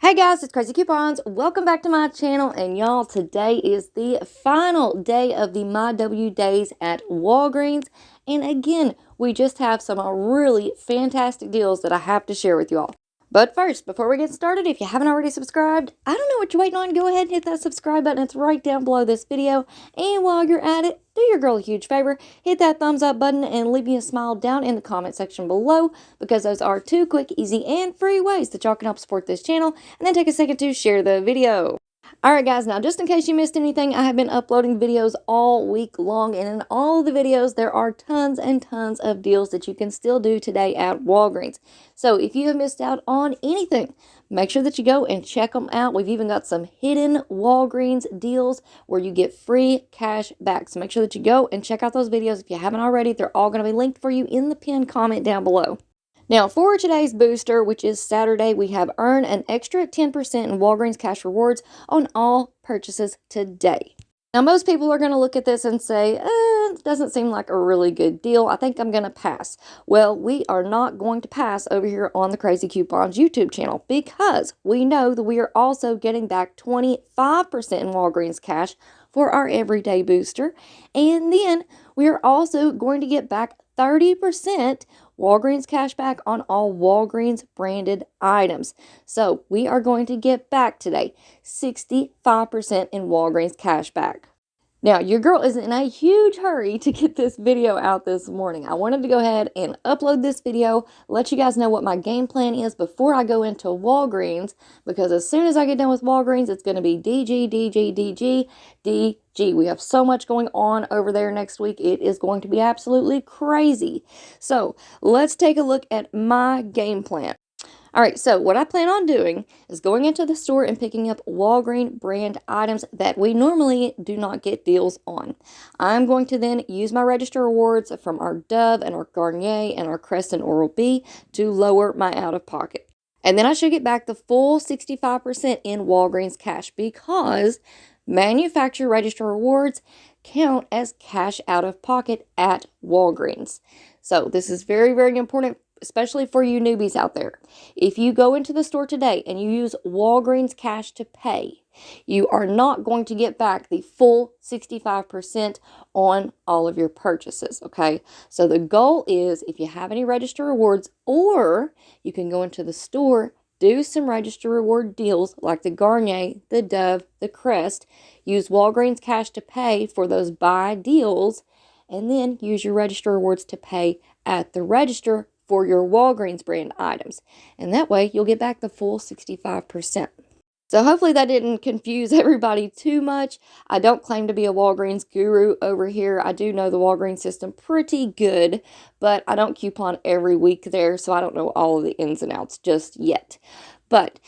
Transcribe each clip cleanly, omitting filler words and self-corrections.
Hey guys, it's Crazy Coupons. Welcome back to my channel, and y'all, today is the final day of the My W days at Walgreens. And again, we just have some really fantastic deals that I have to share with y'all. But first, before we get started, if you haven't already subscribed, I don't know what you're waiting on. Go ahead and hit that subscribe button. It's right down below this video. And while you're at it, do your girl a huge favor. Hit that thumbs up button and leave me a smile down in the comment section below, because those are two quick, easy, and free ways that y'all can help support this channel. And then take a second to share the video. Alright guys, now just in case you missed anything, I have been uploading videos all week long, and in all of the videos there are tons and tons of deals that you can still do today at Walgreens. So if you have missed out on anything, make sure that you go and check them out. We've even got some hidden Walgreens deals where you get free cash back. So make sure that you go and check out those videos if you haven't already. They're all going to be linked for you in the pinned comment down below. Now, for today's booster, which is Saturday, we have earned an extra 10% in Walgreens cash rewards on all purchases today. Now, most people are going to look at this and say, it doesn't seem like a really good deal. I think I'm going to pass. Well, we are not going to pass over here on the Crazy Coupons YouTube channel, because we know that we are also getting back 25% in Walgreens cash for our everyday booster. And then we are also going to get back 30% Walgreens cash back on all Walgreens branded items. So we are going to get back today 65% in Walgreens cash back. Now, your girl is in a huge hurry to get this video out this morning. I wanted to go ahead and upload this video, let you guys know what my game plan is before I go into Walgreens, because as soon as I get done with Walgreens, it's going to be DG, DG, DG, DG. We have so much going on over there next week. It is going to be absolutely crazy. So let's take a look at my game plan. All right, so what I plan on doing is going into the store and picking up Walgreens brand items that we normally do not get deals on. I'm going to then use my register rewards from our Dove and our Garnier and our Crest and Oral-B to lower my out-of-pocket. And then I should get back the full 65% in Walgreens cash, because manufacturer register rewards count as cash out-of-pocket at Walgreens. So this is very, very important, especially for you newbies out there. If you go into the store today and you use Walgreens cash to pay, you are not going to get back the full 65% on all of your purchases, okay? So the goal is, if you have any register rewards, or you can go into the store, do some register reward deals like the Garnier, the Dove, the Crest, use Walgreens cash to pay for those buy deals, and then use your register rewards to pay at the register for your Walgreens brand items. And that way you'll get back the full 65%. So hopefully that didn't confuse everybody too much. I don't claim to be a Walgreens guru over here. I do know the Walgreens system pretty good, but I don't coupon every week there, so I don't know all of the ins and outs just yet. But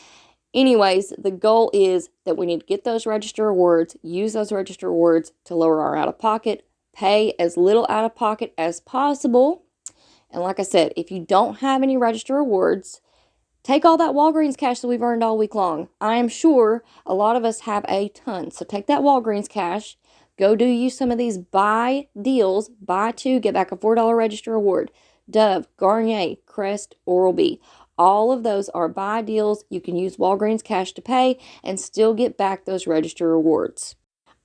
anyways, the goal is that we need to get those register rewards, use those register rewards to lower our out-of-pocket, pay as little out-of-pocket as possible. And like I said, if you don't have any register rewards, take all that Walgreens cash that we've earned all week long. I am sure a lot of us have a ton. So take that Walgreens cash, go do you some of these buy deals, buy two, get back a $4 register reward. Dove, Garnier, Crest, Oral-B. All of those are buy deals. You can use Walgreens cash to pay and still get back those register rewards.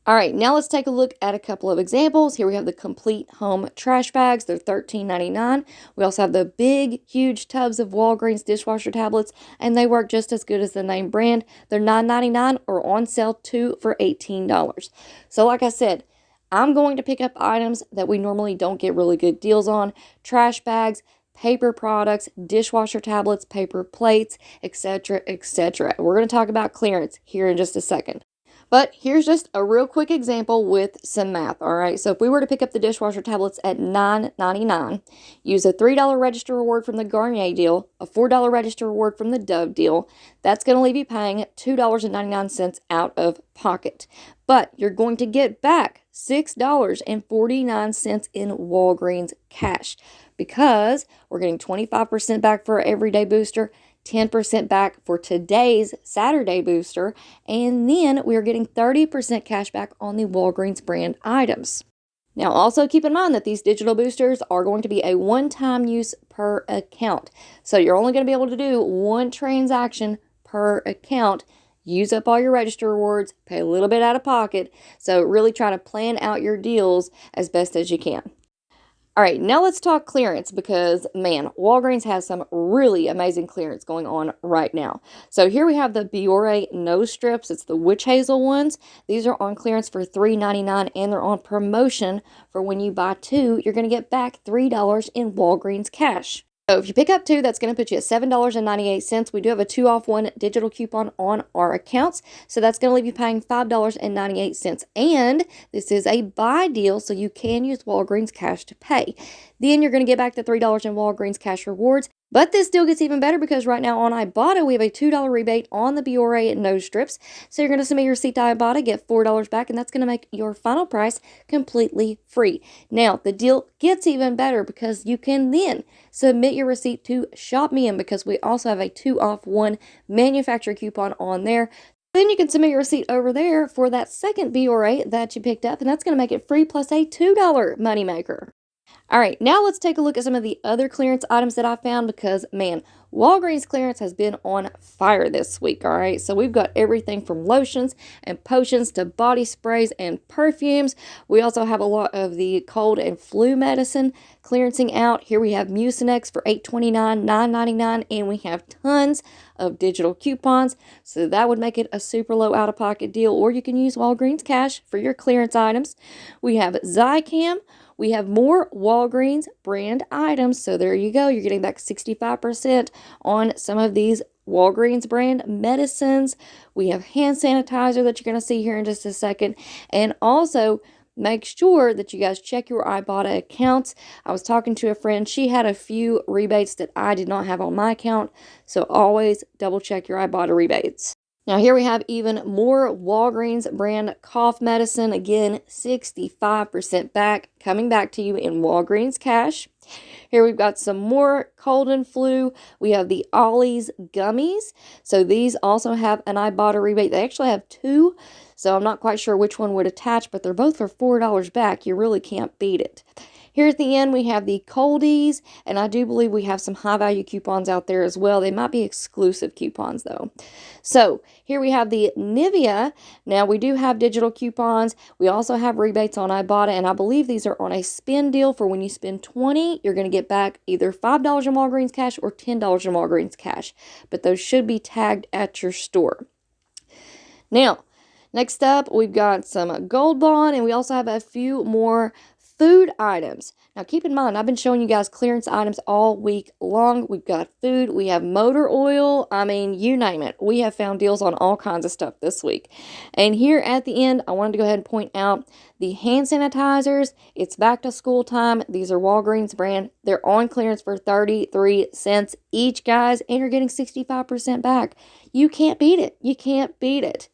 All right, now let's take a look at a couple of examples. Here we have the complete home trash bags. They're $13.99. We also have the big, huge tubs of Walgreens dishwasher tablets, and they work just as good as the name brand. They're $9.99 or on sale 2 for $18. So like I said, I'm going to pick up items that we normally don't get really good deals on. Trash bags, paper products, dishwasher tablets, paper plates, etc., etc. We're going to talk about clearance here in just a second. But here's just a real quick example with some math, all right? So if we were to pick up the dishwasher tablets at $9.99, use a $3 register reward from the Garnier deal, a $4 register reward from the Dove deal, that's going to leave you paying $2.99 out of pocket. But you're going to get back $6.49 in Walgreens cash, because we're getting 25% back for our everyday booster, 10% back for today's Saturday booster, and then we are getting 30% cash back on the Walgreens brand items. Now, also keep in mind that these digital boosters are going to be a one-time use per account. So you're only going to be able to do one transaction per per account. Use up all your register rewards, pay a little bit out of pocket. So really try to plan out your deals as best as you can. All right, now let's talk clearance because, man, Walgreens has some really amazing clearance going on right now. So here we have the Biore nose strips. It's the witch hazel ones. These are on clearance for $3.99 and they're on promotion for when you buy two, you're going to get back $3 in Walgreens cash. So if you pick up two, that's going to put you at $7.98. We do have a 2-off-1 digital coupon on our accounts. So that's going to leave you paying $5.98. And this is a buy deal, so you can use Walgreens cash to pay. Then you're going to get back the $3 in Walgreens cash rewards. But this deal gets even better because right now on Ibotta, we have a $2 rebate on the Biore nose strips. So you're going to submit your receipt to Ibotta, get $4 back, and that's going to make your final price completely free. Now, the deal gets even better because you can then submit your receipt to ShopMe because we also have a 2-off-1 manufacturer coupon on there. Then you can submit your receipt over there for that second Biore that you picked up, and that's going to make it free plus a $2 moneymaker. All right, now let's take a look at some of the other clearance items that I found because, man, Walgreens clearance has been on fire this week, all right? So we've got everything from lotions and potions to body sprays and perfumes. We also have a lot of the cold and flu medicine clearancing out. Here we have Mucinex for $8.29, $9.99, and we have tons of digital coupons. So that would make it a super low out-of-pocket deal, or you can use Walgreens cash for your clearance items. We have Zicam. We have more Walgreens brand items. So there you go. You're getting back 65% on some of these Walgreens brand medicines. We have hand sanitizer that you're going to see here in just a second. And also, make sure that you guys check your Ibotta accounts. I was talking to a friend. She had a few rebates that I did not have on my account. So always double check your Ibotta rebates. Now here we have even more Walgreens brand cough medicine. Again, 65% back, coming back to you in Walgreens cash. Here we've got some more cold and flu. We have the Ollie's gummies. So these also have an Ibotta rebate. They actually have two. So I'm not quite sure which one would attach, but they're both for $4 back. You really can't beat it. Here at the end, we have the Coldies, and I do believe we have some high-value coupons out there as well. They might be exclusive coupons, though. So here we have the Nivea. Now, we do have digital coupons. We also have rebates on Ibotta, and I believe these are on a spend deal for when you spend $20, you're going to get back either $5 in Walgreens cash or $10 in Walgreens cash. But those should be tagged at your store. Now, next up, we've got some Gold Bond, and we also have a few more food items. Now keep in mind, I've been showing you guys clearance items all week long. We've got food, we have motor oil, I mean, you name it. We have found deals on all kinds of stuff this week. And here at the end, I wanted to go ahead and point out the hand sanitizers. It's back to school time. These are Walgreens brand. They're on clearance for 33 cents each, guys, and you're getting 65% back. You can't beat it. You can't beat it.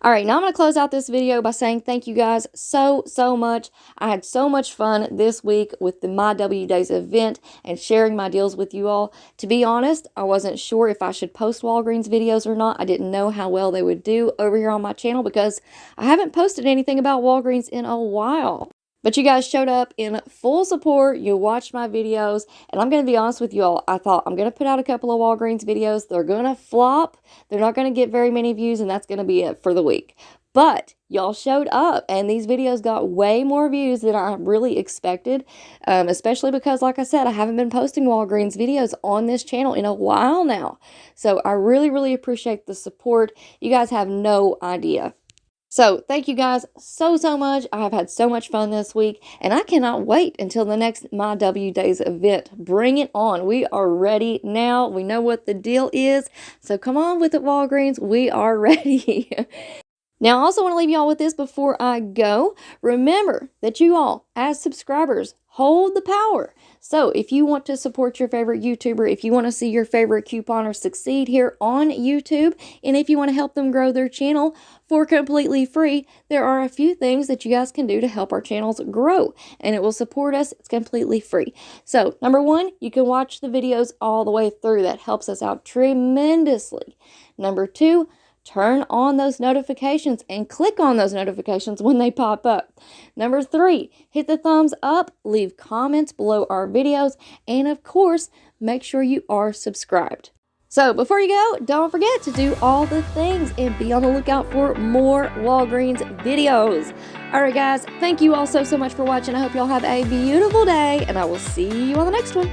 All right, now I'm going to close out this video by saying thank you guys so much. I had so much fun this week with the My W Days event and sharing my deals with you all. To be honest, I wasn't sure if I should post Walgreens videos or not. I didn't know how well they would do over here on my channel because I haven't posted anything about Walgreens in a while. But you guys showed up in full support. You watched my videos. And I'm going to be honest with you all. I thought I'm going to put out a couple of Walgreens videos. They're going to flop. They're not going to get very many views. And that's going to be it for the week. But y'all showed up. And these videos got way more views than I really expected. Especially because, like I said, I haven't been posting Walgreens videos on this channel in a while now. So I really appreciate the support. You guys have no idea. So thank you guys so much. I have had so much fun this week, and I cannot wait until the next My W Days event. Bring it on. We are ready now. We know what the deal is. So come on with it, Walgreens. We are ready. Now, I also want to leave y'all with this before I go. Remember that you all, as subscribers, hold the power. So if you want to support your favorite YouTuber, if you want to see your favorite couponer succeed here on YouTube, and if you want to help them grow their channel for completely free, there are a few things that you guys can do to help our channels grow, and it will support us. It's completely free. So number one, you can watch the videos all the way through. That helps us out tremendously. Number two, turn on those notifications and click on those notifications when they pop up. Number three, hit the thumbs up, leave comments below our videos, and of course, make sure you are subscribed. So before you go, don't forget to do all the things and be on the lookout for more Walgreens videos. Alright guys, thank you all so much for watching. I hope y'all have a beautiful day, and I will see you on the next one.